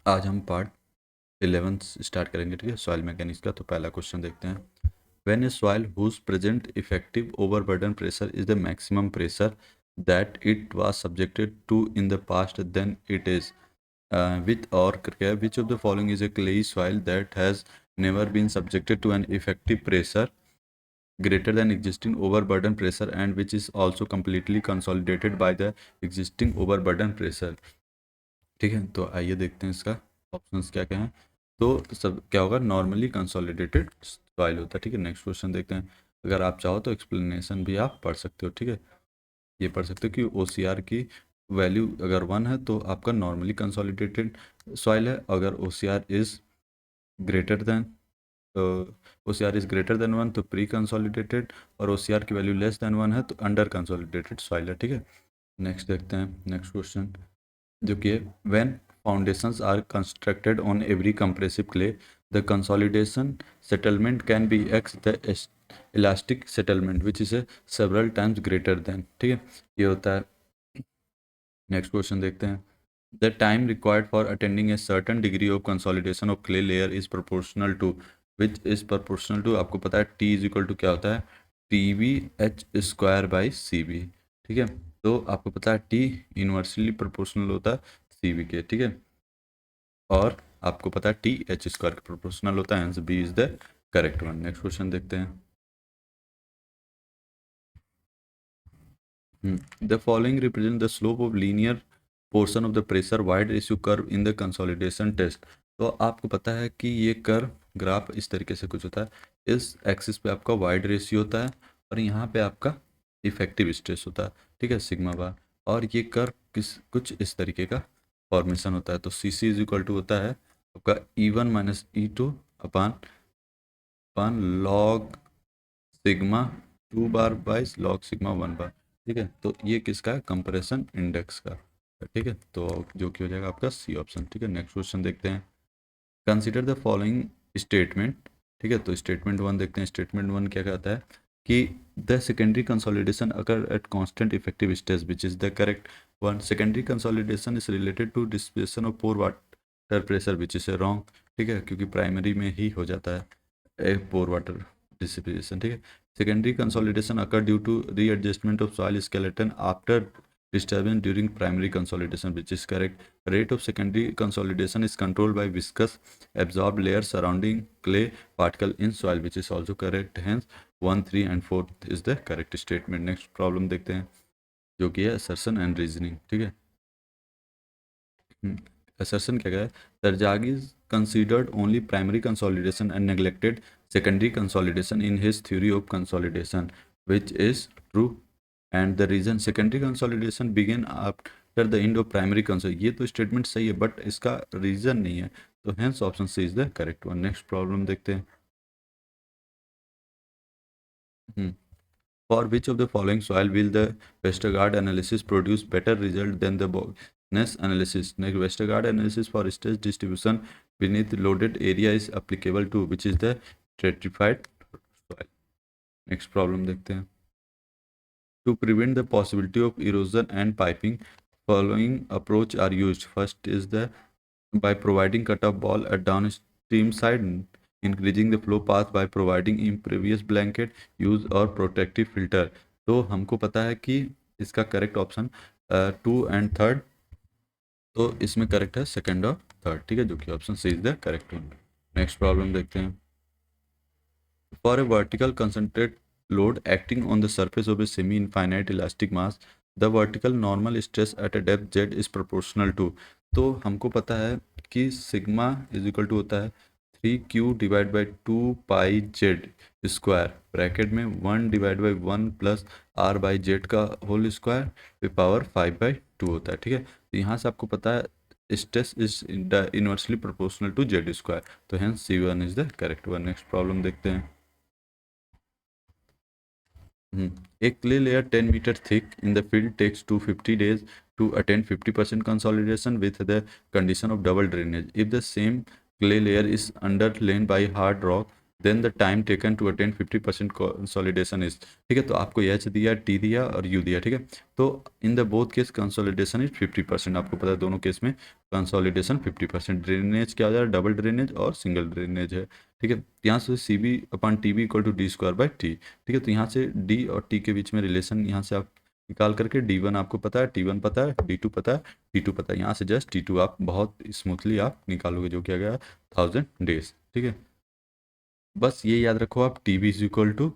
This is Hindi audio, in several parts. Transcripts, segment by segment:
आज हम पार्ट 11 स्टार्ट करेंगे, ठीक है, सॉइल मैकेनिक्स का। तो पहला क्वेश्चन देखते हैं। When a soil whose present effective overburden pressure is the maximum pressure that it was subjected to in the past, then it is which of the following is a clay soil that has never been subjected to an effective pressure greater than existing overburden pressure and which is also completely consolidated by the existing overburden pressure। ठीक है, तो आइए देखते हैं इसका ऑप्शंस क्या क्या हैं। तो सब क्या होगा, नॉर्मली कंसोलिडेटेड सॉइल होता है। ठीक है, नेक्स्ट क्वेश्चन देखते हैं। अगर आप चाहो तो एक्सप्लेनेशन भी आप पढ़ सकते हो। ठीक है, ये पढ़ सकते हो कि OCR की वैल्यू अगर 1 है तो आपका नॉर्मली कंसोलिडेटेड सॉइल है। अगर OCR is greater than OCR is greater than 1 तो प्री कंसोलिडेटेड, और OCR की वैल्यू लेस देन 1 है तो अंडर कंसोलिडेटेड सॉइल है। ठीक है, नेक्स्ट देखते हैं नेक्स्ट क्वेश्चन, जो कि when foundations are constructed on every compressive clay, the consolidation settlement can be x the elastic settlement which is a several times greater than। ठीक है, ये होता है। नेक्स्ट क्वेश्चन देखते हैं। The time required for attending a certain degree of consolidation of clay layer is proportional to which is proportional to, आपको पता है टी इज इक्वल टू क्या होता है, TB/H² / CB। ठीक है, तो आपको पता है टी इनवर्सली प्रोपोर्शनल होता है CB के। ठीक है, और आपको पता है TH² के प्रोपोर्शनल होता है, answer B is the correct one. Next question देखते हैं। The following represent the slope of linear portion of the pressure void ratio curve in the consolidation test. तो आपको पता है कि ये कर्व ग्राफ इस तरीके से कुछ होता है। इस एक्सिस पे आपका वाइड रेशियो होता है और यहाँ पे आपका इफेक्टिव स्ट्रेस होता है। ठीक है, सिग्मा बार। और ये कर्व कुछ इस तरीके का फॉर्मेशन होता है। तो CC इज इक्वल टू होता है आपका E1 - E2 upon upon log sigma 2 bar by log sigma 1 बार। ठीक है, तो ये किसका है, कंप्रेशन इंडेक्स का। ठीक है, तो जो कि हो जाएगा आपका सी ऑप्शन। ठीक है, नेक्स्ट क्वेश्चन देखते हैं। Consider the following statement. ठीक है, तो स्टेटमेंट 1 देखते हैं। स्टेटमेंट 1 क्या कहता है कि the secondary consolidation occur at constant effective stress which is the correct one. Secondary consolidation is related to dissipation of pore water pressure which is a wrong. ठीक है, क्योंकि प्राइमरी में ही हो जाता है पोर वाटर डिसिपेशन। ठीक है, secondary consolidation occur due to readjustment of soil skeleton after disturbance during primary consolidation, which is correct. Rate of secondary consolidation is controlled by viscous absorbed layer surrounding clay particle in soil, which is also correct. Hence 1, 3 and 4 is the correct statement. Next problem देखते हैं, जो कि है assertion and reasoning। ठीक है, assertion क्या है, Tarjagi considered only primary consolidation and neglected secondary consolidation in his theory of consolidation, which is true, and the reason secondary consolidation began after the end of primary consolidation। ये तो स्टेटमेंट सही है बट इसका रीजन नहीं है, तो hence option C is the correct one. Next problem देखते हैं। For which of the following soil will the Westergaard analysis produce better result than the Bogness analysis? Next, Westergaard analysis for stress distribution beneath loaded area is applicable to which is the stratified soil। Next problem देखते हैं। To prevent the possibility of erosion and piping, following approach are used. First is the by providing cut-off ball at downstream side, increasing the flow path by providing impervious blanket, use और protective filter। तो हमको पता है कि इसका करेक्ट ऑप्शन 2 एंड 3, तो इसमें करेक्ट है सेकंड और थर्ड। ठीक है, जो कि option C is the correct one. Next problem देखते हैं। For a vertical concentrate load acting on the surface of a semi-infinite elastic mass, the vertical normal stress at a depth z is proportional to। तो हमको पता है कि सिग्मा इज इक्वल टू होता है 3q/2πz² ब्रैकेट में 1/1 प्लस r/z का होल स्क्वायर पे पावर 5/2 होता है। ठीक है, तो यहाँ से आपको पता है stress is inversely proportional to z², तो hence C1 is the correct one. Next problem देखते हैं। A clay layer 10 meter thick in the field takes 250 days to attain 50% consolidation with the condition of double drainage. If the same clay layer is underlain by hard rock, then the time taken to attain 50% consolidation is, ठीक है। तो आपको एच दिया, टी दिया और यू दिया, ठीक है। तो in the both case consolidation is 50%, आपको पता है दोनों केस में कंसोलिडेशन 50%। ड्रेनेज क्या हो जाएगा, डबल ड्रेनेज और सिंगल ड्रेनेज है, ठीक है। यहाँ से C B upon T B equal to D square by T, ठीक है। तो यहाँ से डी और टी के बीच में रिलेशन यहाँ से आप निकाल करके डी वन आपको पता है, टी वन पता है, डी टू पता है, टी टू पता है, यहाँ से जस्ट टी टू आप बहुत स्मूथली आप निकालोगे, जो किया गया 1000 डेज, ठीक है। बस ये याद रखो आप, T B is equal to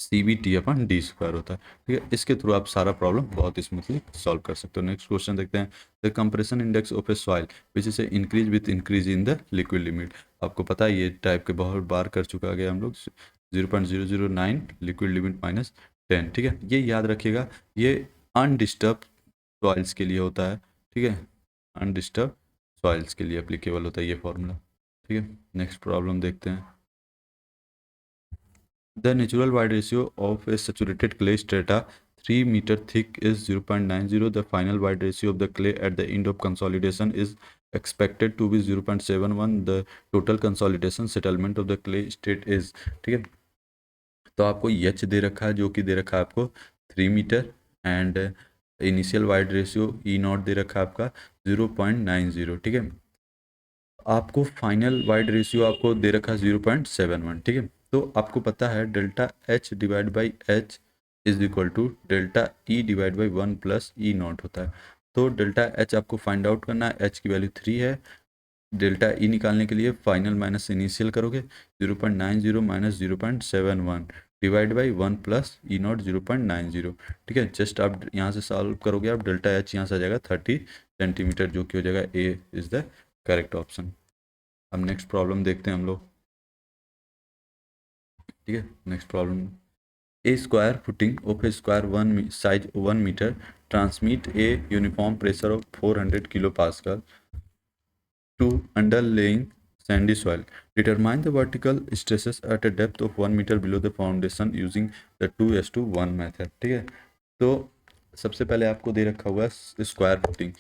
C B T upon D square होता है, ठीक है। इसके थ्रू आप सारा प्रॉब्लम बहुत स्मूथली सॉल्व कर सकते हो। नेक्स्ट क्वेश्चन देखते हैं, the compression index of A soil which is increase with increase in the liquid limit. आपको पता है ये टाइप के बहुत बार कर चुका गया हम लोग, 0.009 लिक्विड लिमिट माइनस 10, ठीक है। ये याद रखिएगा, ये अनडिस्टर्ब सॉइल्स के लिए होता है, ठीक है। अनडिस्टर्ब सॉइल्स के लिए एप्लीकेबल होता है ये फॉर्मूला, ठीक है। नेक्स्ट प्रॉब्लम देखते हैं, the natural wide ratio of a saturated clay strata 3 meter thick is 0.90. The final wide ratio of the clay at the end of consolidation is expected to be 0.71. The total consolidation settlement of the clay state is, ठीक है। तो आपको एच दे रखा है, जो कि दे रखा है आपको 3 metre, and initial void ratio E naught दे रखा है आपका 0.90, ठीक है। आपको फाइनल वाइड रेशियो आपको दे रखा है 0.71, ठीक है। तो आपको पता है delta H divide by H is equal to delta E divide by 1 plus E naught होता है। तो डेल्टा एच आपको फाइंड आउट करना है, एच की वैल्यू 3 है। डेल्टा ई निकालने के लिए फाइनल माइनस इनिशियल करोगे, 0.90 minus 0.71 divide by 1 plus E not 0.90, ठीक है। जस्ट आप यहाँ से सॉल्व करोगे, आप डेल्टा एच यहाँ से आ जाएगा 30 सेंटीमीटर, जो कि हो जाएगा A is the correct option. अब नेक्स्ट प्रॉब्लम देखते हैं हम लोग, ठीक है। Next problem, a square footing of a square one size 1 metre transmit a uniform pressure of 400 kilo pascal to underlying sandy soil. Determine the vertical stresses at a depth of 1 meter below the foundation using the 2:1 method, ठीक है। तो सबसे पहले आपको दे रखा हुआ है square footing,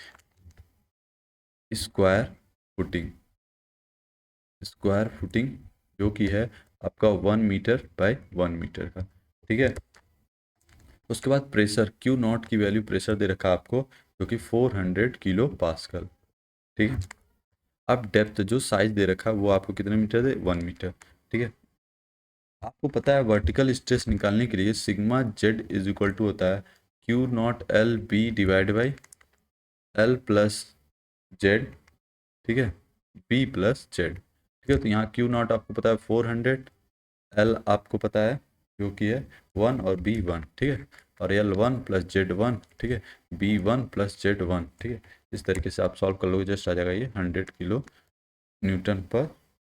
square footing, square footing जो कि है आपका 1 मीटर बाय 1 मीटर का, ठीक है। उसके बाद प्रेशर क्यू नॉट की वैल्यू प्रेशर दे रखा आपको, जो कि 400 किलो पास्कल, ठीक है। अब डेप्थ जो साइज दे रखा है वो आपको कितने मीटर दे, 1 मीटर, ठीक है। आपको पता है वर्टिकल स्ट्रेस निकालने के लिए sigma Z is equal to होता है Q naught L B divide by L plus Z, ठीक है, बी प्लस जेड, ठीक है। तो यहाँ क्यू नॉट आपको पता है 400, एल आपको पता है जो कि है 1 और बी 1, ठीक है, और एल 1 प्लस जेड 1, ठीक है, बी 1 प्लस जेड 1, ठीक है। इस तरीके से आप सॉल्व कर लोगे, जस्ट आ जाएगा ये 100 किलो न्यूटन पर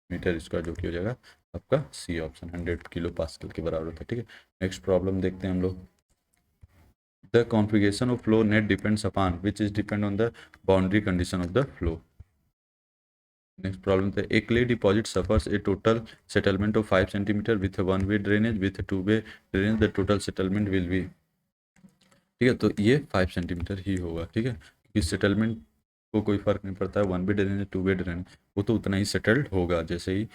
मीटर स्क्वायर, जो कि हो जाएगा आपका सी ऑप्शन, 100 किलो पास्कल के बराबर होता है, ठीक है। नेक्स्ट प्रॉब्लम देखते हैं हम लोग, the configuration of flow net depends upon which is depend on the boundary condition of the flow. Next problem था, a clay deposit suffers a total settlement of 5 centimetre with one way drainage with two way drainage, the total settlement will be, ठीक है। तो ये 5 सेंटीमीटर ही होगा, ठीक है, क्योंकि सेटलमेंट को कोई फर्क नहीं पड़ता है, one way drainage to way drainage, वो तो उतना ही सेटल्ड होगा जैसे ही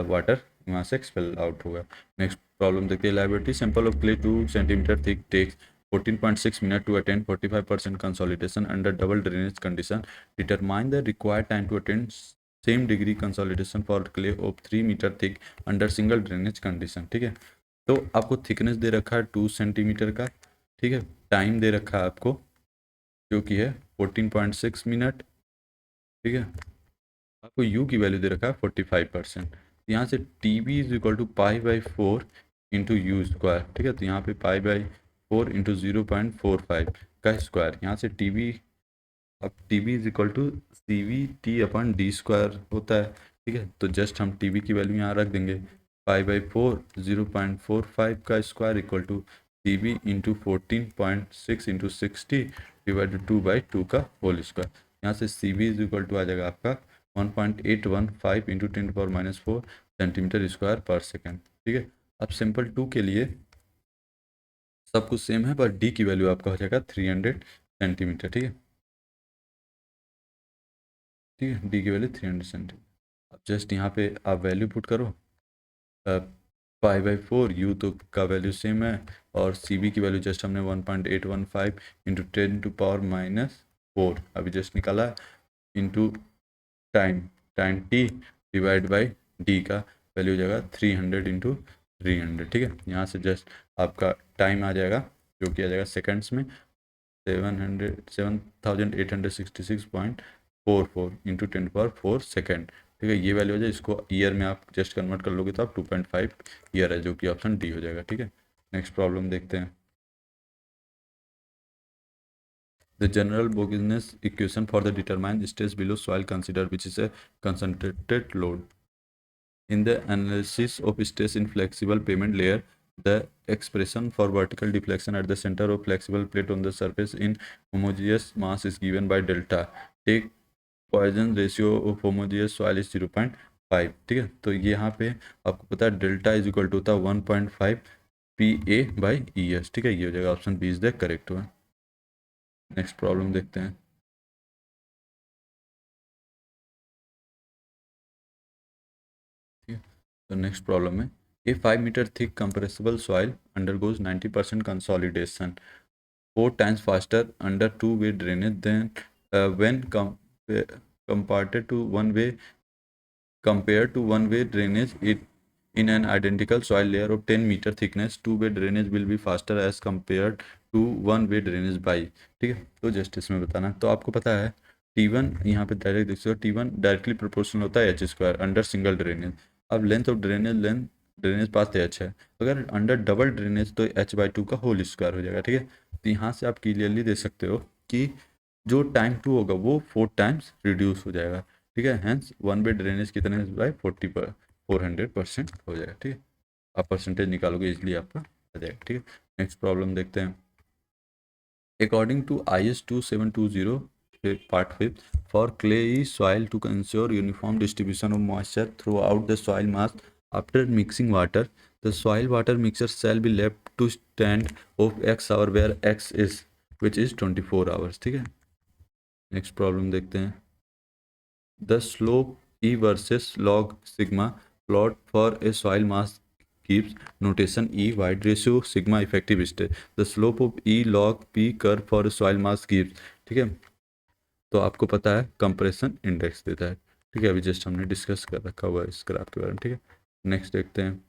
वाटर वहाँ से एक्सपेल आउट होगा। नेक्स्ट प्रॉब्लम देखते हैं, liability sample of clay 2 centimetre thick takes 14.6 minute to attain 45% consolidation under double drainage condition, determine the required time to attain same degree consolidation for clay of 3 metre thick under single drainage condition, ठीक है। तो आपको थिकनेस दे रखा है 2 सेंटीमीटर का, ठीक है। टाइम दे रखा है आपको जो कि है 14.6 मिनट, ठीक है। आपको यू की वैल्यू दे रखा है 45%। यहाँ से T B is equal to pi by 4 into U square, ठीक है। तो यहाँ पे पाई बाई 4 इंटू 0.45 का स्क्वायर, यहाँ से टी बी, अब T B is equal to C V T upon D square होता है, ठीक है। तो जस्ट हम टी बी की वैल्यू यहाँ रख देंगे, पाई बाई 4 0.45 का square equal to T B into 14.6 into 60 divided 2/2 का होल स्क्वायर। यहाँ से C B is equal to आ जाएगा आपका 1.815 इंटू 10⁻⁴ सेंटीमीटर स्क्वायर पर सेकेंड, ठीक है। अब सिंपल 2 के लिए सब कुछ सेम है, पर डी की वैल्यू आपका हो जाएगा 300 सेंटीमीटर, ठीक है, ठीक है। डी की वैल्यू 300 सेंटीमीटर। अब जस्ट यहाँ पे आप वैल्यू पुट करो, 5/4, यू तो का वैल्यू सेम है, और सी बी की वैल्यू जस्ट हमने 1.815 इंटू 10⁻⁴ अभी जस्ट निकाला, into time time T divide by D का वैल्यू हो जाएगा 300 इंटू 300। ठीक है, यहाँ से जस्ट आपका टाइम आ जाएगा जो कि आ जाएगा सेकंड्स में 7866.44 इंटू 10⁴ सेकेंड। ठीक है, ये वैल्यू हो जाए, इसको ईयर में आप जस्ट कन्वर्ट कर लोगे तो आप 2.5 ईयर है, जो कि ऑप्शन डी हो जाएगा। ठीक है, नेक्स्ट प्रॉब्लम देखते हैं। The general Bouguereau's equation for the determine stress below soil considered, which is a concentrated load. In the analysis of stress in flexible pavement layer, the expression for vertical deflection at the center of flexible plate on the surface in homogeneous mass is given by delta. Take Poisson ratio of homogeneous soil is 0.5। ठीक है, तो यहाँ पे आपको पता है डेल्टा इज इक्वल टू होता है 1.5 PA/ES। ठीक है, ये हो जाएगा option B is the correct one. Next problem देखते हैं। ठीक है, तो नेक्स्ट प्रॉब्लम है, a 5 metre thick compressible soil undergoes 90% consolidation 4 times faster under two-way drainage than when compared to one-way compared to one-way drainage. It in an identical soil layer of 10 meter thickness, two-way drainage will be faster as compared to one-way drainage by। ठीक है, तो जस्ट इसमें बताना, तो आपको पता है T1 यहाँ पे डायरेक्ट देख सकते हो, T1 डायरेक्टली प्रोपोर्शनल होता है H² अंडर सिंगल ड्रेनेज। अब length of drainage pass H है, अगर अंडर डबल ड्रेनेज तो H/2 का होल स्क्वायर हो जाएगा। ठीक है, तो यहाँ से आप क्लियरली देख सकते हो कि जो टाइम 2 होगा वो 4 times रिड्यूस हो जाएगा। ठीक है, हैंस वन वे ड्रेनेज कितने बाय 400% हो जाएगा। ठीक है, आप परसेंटेज निकालोगे इसलिए आपका आ जाएगा। ठीक है, नेक्स्ट प्रॉब्लम देखते हैं। According to IS 2720 part 5 for clayey soil to ensure uniform distribution of moisture throughout the soil mass after mixing water, the soil water mixture shall be left to stand of X hour where X is which is 24 hours. ठीक है, नेक्स्ट प्रॉब्लम देखते हैं। The slope E versus log sigma plot for a soil mass gives notation E wide ratio sigma effective stress. The slope of E log P curve for a soil mass gives। ठीक है, तो आपको पता है कंप्रेशन इंडेक्स देता है। ठीक है, अभी जस्ट हमने डिस्कस कर रखा हुआ है इस ग्राफ के बारे में। ठीक है, नेक्स्ट देखते हैं।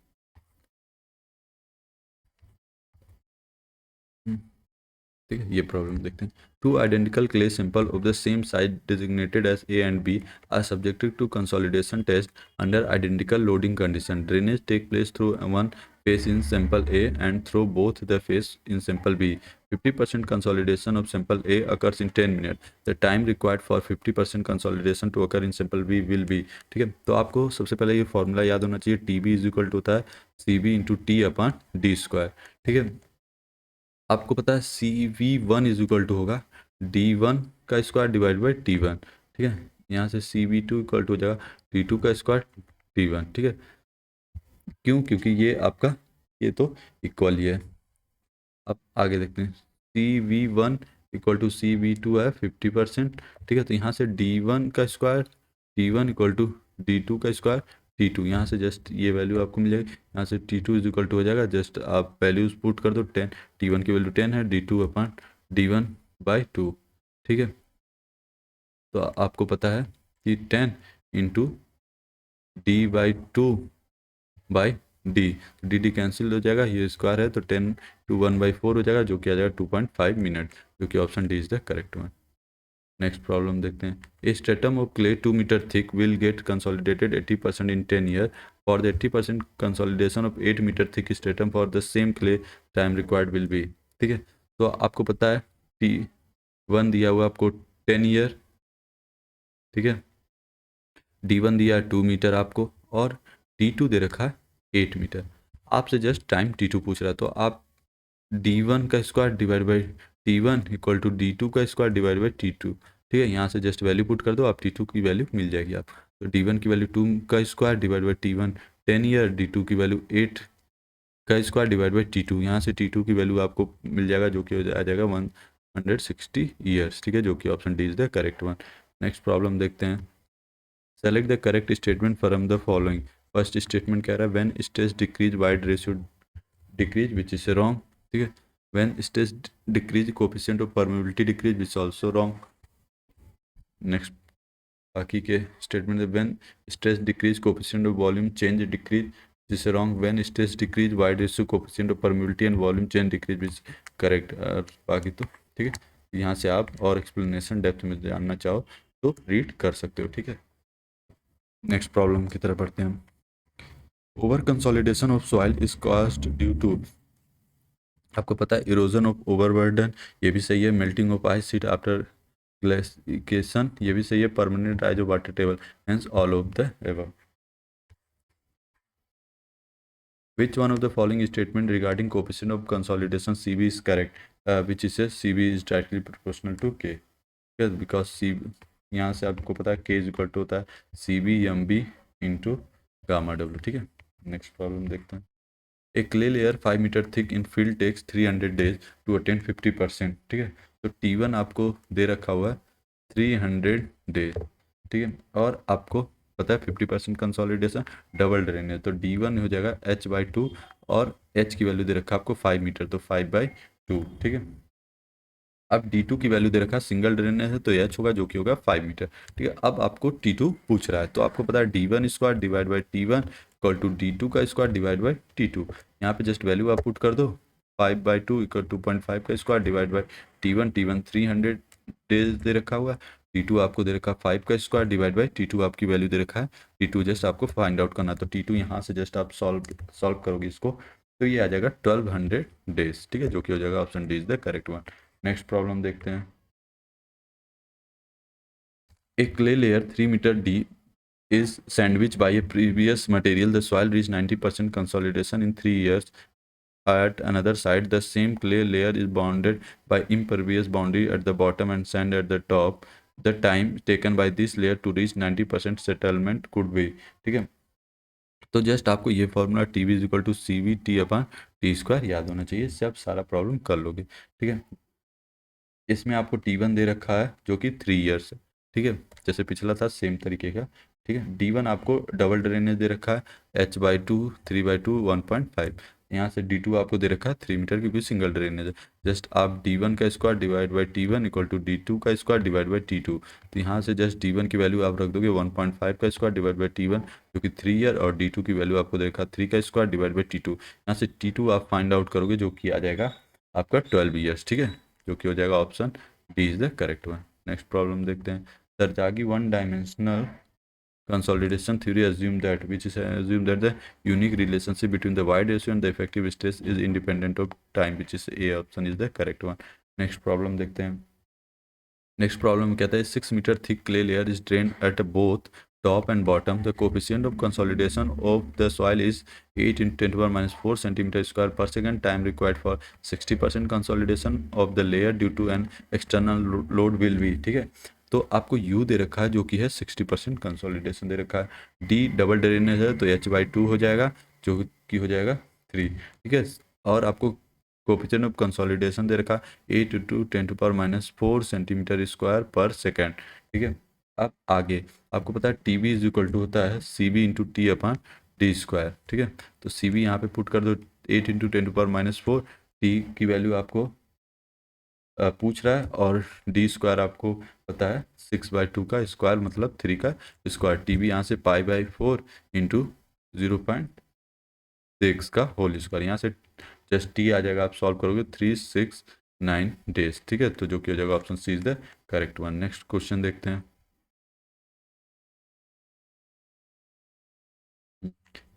ठीक है, ये प्रॉब्लम देखते हैं। Two identical clay sample of the same size designated as A and B are subjected to consolidation test under identical loading condition. Drainage take place through one face in sample A and through both the face in sample B. 50% consolidation of sample A occurs in 10 minutes. The time required for 50% consolidation to occur in sample B will be। ठीक है, तो आपको सबसे पहले ये फॉर्मूला याद होना चाहिए, TB इज इक्वल टू होता है CB into T upon D²। ठीक है, आपको पता है CV1 इज इक्वल टू होगा D1 का स्क्वायर डिवाइड बाई T1। ठीक है, यहाँ से CV2 इक्वल टू हो जाएगा T2 का स्क्वायर T1। ठीक है, क्यों? क्योंकि ये आपका ये तो इक्वल ही है। अब आगे देखते हैं, CV1 इक्वल टू CV2 है 50%। ठीक है, तो यहाँ से D1 का square T1 equal to D2 का स्क्वायर T2, यहाँ से जस्ट ये वैल्यू आपको मिल जाएगी। यहाँ से T2 इज इक्वल टू हो जाएगा, जस्ट आप वैल्यूज पुट कर दो 10, T1 की वैल्यू 10 है, D2 अपॉन D1/2। ठीक है, तो आपको पता है कि 10 इंटू D/2/D, डी कैंसिल हो जाएगा, ये स्क्वायर है तो 10 to 1/4 हो जाएगा, जो कि आ जाएगा 2.5 मिनट, जो कि option D is the correct one. Next problem देखते हैं। A stratum of clay 2 metre thick will get consolidated 80% in 10 year. For the 80% consolidation of 8 metre thick stratum for the same clay time required will be. ठीक है, तो आपको पता है T1 दिया हुआ आपको 10 ईयर। ठीक है, D1 दिया है 2 मीटर आपको, और D2 दे रखा है 8 मीटर। आपसे जस्ट टाइम T2 पूछ रहा है, तो आप D1 का square divide by T1 equal to D2 का स्क्वायर डिवाइड बाई T2। ठीक है, यहाँ से जस्ट वैल्यू पुट कर दो, आप T2 की वैल्यू मिल जाएगी आप। तो D1 की वैल्यू 2 का square divide by T1 10 year, D2 की वैल्यू 8 का स्क्वायर डिवाइड बाई T2। यहाँ से T2 की वैल्यू आपको मिल जाएगा, जो कि आ जाएगा 160 ईयर्स। ठीक है, जो कि option D is the correct one. Next problem देखते हैं। Select the correct statement from the following. First statement कह रहा है when stress decrease void ratio decrease which is wrong, ठीक है। When stress decrease coefficient of permeability decrease which also wrong. Next बाकी के स्टेटमेंट है when stress decrease coefficient of volume change decrease जिससे wrong. When stress decrease void ratio coefficient of permeability and volume change decrease which correct. बाकी तो ठीक है, यहाँ से आप और एक्सप्लेनेशन डेप्थ में जानना चाहो तो रीड कर सकते हो, ठीक है। नेक्स्ट प्रॉब्लम की तरफ बढ़ते हैं हम। Over consolidation of soil is caused due to, आपको पता है इरोजन ऑफ ओवरबर्डन, ये भी सही है। Melting of ice sheet after glaciation, ये भी सही है। Permanent rise of water table, hence all of the above. Which one of the following statement regarding coefficient of consolidation CB is correct? Which is a CB is directly proportional to K. Yes, because C यहाँ से आपको पता है K इज इक्वल टू होता है CB MB into gamma W, ठीक है। नेक्स्ट प्रॉब्लम देखते हैं। A clay layer 5 metre thick in field takes 300 days to attain 50%, ठीक है। तो T1 आपको दे रखा हुआ है 300 डेज, ठीक है, और आपको पता है 50% कंसोलिडेशन डबल ड्रेन है, तो D1 हो जाएगा H/2 और H की वैल्यू दे रखा है आपको 5 मीटर, तो 5/2, ठीक है। अब D2 की वैल्यू दे रखा है सिंगल ड्रेनेज है तो H होगा जो कि होगा 5 मीटर, ठीक है। अब आपको T2 पूछ रहा है, तो आपको पता है D1 square divide by T1 equal to D2 का स्क्वायर डिवाइड बाई T2। यहाँ पे जस्ट वैल्यू आप पुट कर दो, 5/2 इक्वल 2.5 का square divide by T1। T1 300 days दे रखा हुआ है। T2 आपको दे रखा है 5 का स्क्वायर डिवाइड बाई T2 आपकी वैल्यू दे रखा है T2, जस्ट आपको फाइंड आउट करना। तो T2 यहाँ से जस्ट आप सॉल्व करोगे इसको, तो ये आ जाएगा 1200 डेज, ठीक है, जो कि हो जाएगा option D is the correct one. Next problem देखते हैं। A clay layer 3 meter deep is sandwiched by a previous material. The soil reached 90% consolidation in 3 years. At another side, the same clay layer is bounded by impervious boundary at the bottom and sand at the top. The time taken by this layer to reach 90% settlement could be, ठीक है। तो जस्ट आपको ये formula T V is equal to C V T upon T square याद होना चाहिए, इससे आप सारा प्रॉब्लम कर लोगे, ठीक है। इसमें आपको T1 दे रखा है जो कि 3 ईयर्स है, ठीक है, जैसे पिछला था सेम तरीके का, ठीक है। D1 आपको डबल ड्रेनेज दे रखा है H/2 3/2 1.5। यहाँ से D2 आपको दे रखा है 3 मीटर क्योंकि सिंगल ड्रेनेज है। जस्ट आप D1 का square divide by T1 equal to D2 का स्क्वायर डिवाइड बाई T2। तो यहाँ से जस्ट D1 की वैल्यू आप रख दोगे 1.5 का स्क्वायर डिवाइड बाई T1 जो कि 3 ईयर, और D2 की वैल्यू आपको दे रखा है 3 का स्क्वायर डिवाइड बाई T2। यहाँ से T2 आप फाइंड आउट करोगे जो कि आ जाएगा आपका 12 ईयर्स, ठीक है, जो कि हो जाएगा option D is the correct one. Next problem देखते हैं। Tarjagi one dimensional consolidation theory assume that the unique relationship between the wide ratio and the effective stress is independent of time, which is A option is the correct one. Next problem देखते हैं। नेक्स्ट प्रॉब्लम कहता है 6 metre thick clay layer is drain at both top and bottom. The coefficient of consolidation of the soil is 8 × 10⁻⁴ centimeter square per second. Time required for 60% consolidation of the layer due to an external load will be, ठीक है। तो आपको U दे रखा है जो कि है 60% कंसोलिडेशन दे रखा है। D डबल ड्रेनेज है तो H/2 हो जाएगा जो कि हो जाएगा 3, ठीक है। और आपको कोफिशिएंट ऑफ कंसोलिडेशन दे रखा 8 × 10⁻⁴ सेंटीमीटर स्क्वायर पर सेकेंड, ठीक है। अब आगे आपको पता है T V is equal to होता है C B into T upon D square, ठीक है। तो सी बी यहाँ पे पुट कर दो 8 × 10⁻⁴, टी की वैल्यू आपको पूछ रहा है, और डी स्क्वायर आपको पता है 6/2 का स्क्वायर मतलब 3 का स्क्वायर। टी वी यहाँ से π/4 इंटू 0.6 का होल स्क्वायर। यहाँ से जस्ट टी आ जाएगा, आप सॉल्व करोगे 369 डेज, ठीक है, तो जो कि हो जाएगा option C is the correct one. Next question देखते हैं।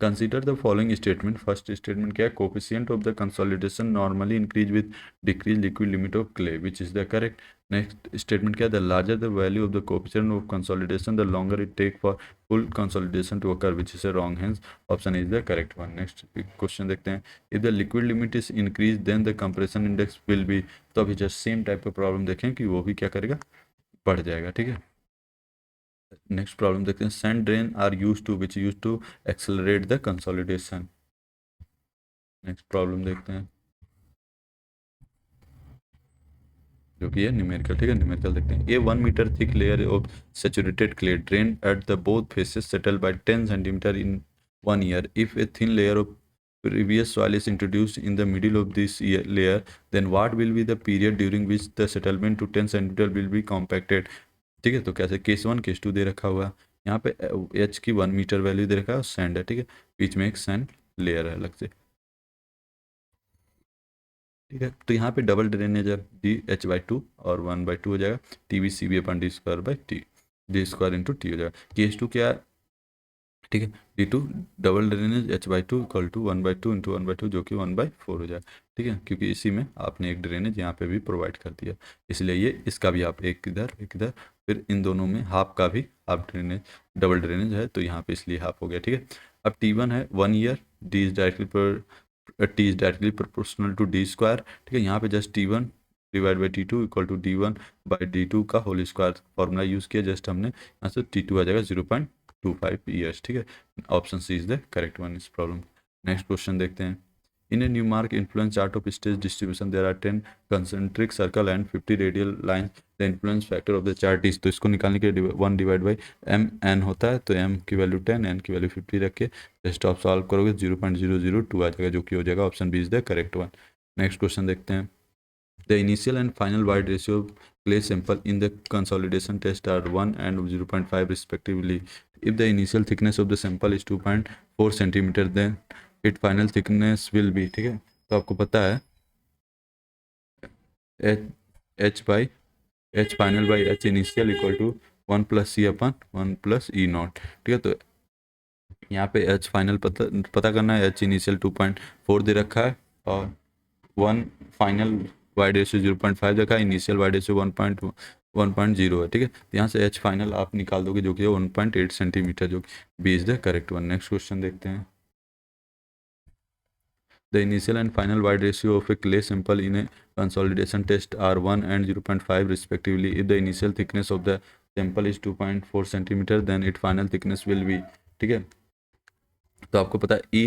Consider the following statement. First statement क्या है, coefficient of the consolidation normally increase with decrease liquid limit of clay, which is the correct. Next statement क्या है, the larger the value of the coefficient of consolidation the longer it take for full consolidation to occur, which is a wrong, hence option is the correct one. Next question देखते हैं। If the liquid limit is increase then the compression index will be, तो अभी जस्ट सेम टाइप का प्रॉब्लम देखें कि वो भी क्या करेगा, बढ़ जाएगा, ठीक है। नेक्स्ट प्रॉब्लम देखते हैं। Sand drain are use to which use to accelerate the consolidation. Next problem देखते हैं जो कि है न्यूमेरिकल, ठीक है। न्यूमेरिकल देखते हैं। A 1 metre thick layer of saturated clay drain at the both faces settle by 10 centimetre in 1 year. If a thin layer of previous soil is introduced in the middle of this layer, then what will be the period during which the settlement to 10 centimeter will be compacted? ठीक है, तो कैसे केस 1 केस 2 दे रखा हुआ है, यहाँ पे एच की 1 मीटर वैल्यू दे रखा है, सैंड है, ठीक है, बीच में एक सैंड लेयर है अलग से, ठीक है। तो यहाँ पे डबल ड्रेनेज है, DH/2 और 1/2 हो जाएगा, TVCB/D²/T, D² इंटू टी हो जाएगा। केस 2 क्या है, ठीक है, D2 double drainage H/2 equal to 1/2 into 1/2 जो कि 1/4 हो जाएगा, ठीक है, क्योंकि इसी में आपने एक ड्रेनेज यहाँ पे भी प्रोवाइड कर दिया, इसलिए ये इसका भी आप एक इधर, फिर इन दोनों में हाफ का भी हाफ ड्रेनेज, डबल ड्रेनेज है तो यहाँ पे इसलिए हाफ हो गया, ठीक है। अब T1 है 1 year, T is directly proportional to D², ठीक है। यहाँ पे just T1 divide by T2 equal to D1/D2 का होल स्क्वायर फॉर्मूला यूज़ किया, जस्ट हमने यहाँ से T2 आ जाएगा 0.25 ईयर्स, ठीक है। Option C is the correct one इस प्रॉब्लम। नेक्स्ट क्वेश्चन देखते हैं। In a Newmark influence chart of stage distribution there are 10 concentric circle and 50 radial lines, the influence factor of the chart is, तो इसको निकालने के लिए 1 डिवाइड बाई MN होता है, तो M की वैल्यू 10, N की वैल्यू 50 रख के जस्ट आप सॉल्व करोगे 0.002 आ जाएगा, जो कि हो जाएगा option B is the correct one. Next question देखते हैं। The initial and final wide ratio of clay sample in the consolidation test are 1 and 0.5 respectively. If the initial thickness of the sample is 2.4 centimeter, then its final thickness will be, ठीक है, तो आपको पता है H by H final by H initial equal to 1 plus C/1 plus E naught, ठीक है। तो यहाँ पे H फाइनल पता करना है, H इनिशियल 2.4 दे रखा है और 1 फाइनल वाइड रेशियो 0.5 देखा है, इनिशियल वाइड रेशियो 1.0 है, ठीक है। तो यहाँ से H फाइनल आप निकाल दोगे जो कि 1.8 सेंटीमीटर, जो कि B is the correct one. Next question देखते हैं। The initial and final void ratio of a clay sample in a consolidation test are 1 and 0.5 respectively. If the initial thickness of the sample is 2.4 centimetre, then it final thickness will be, ठीक है। तो आपको पता है ई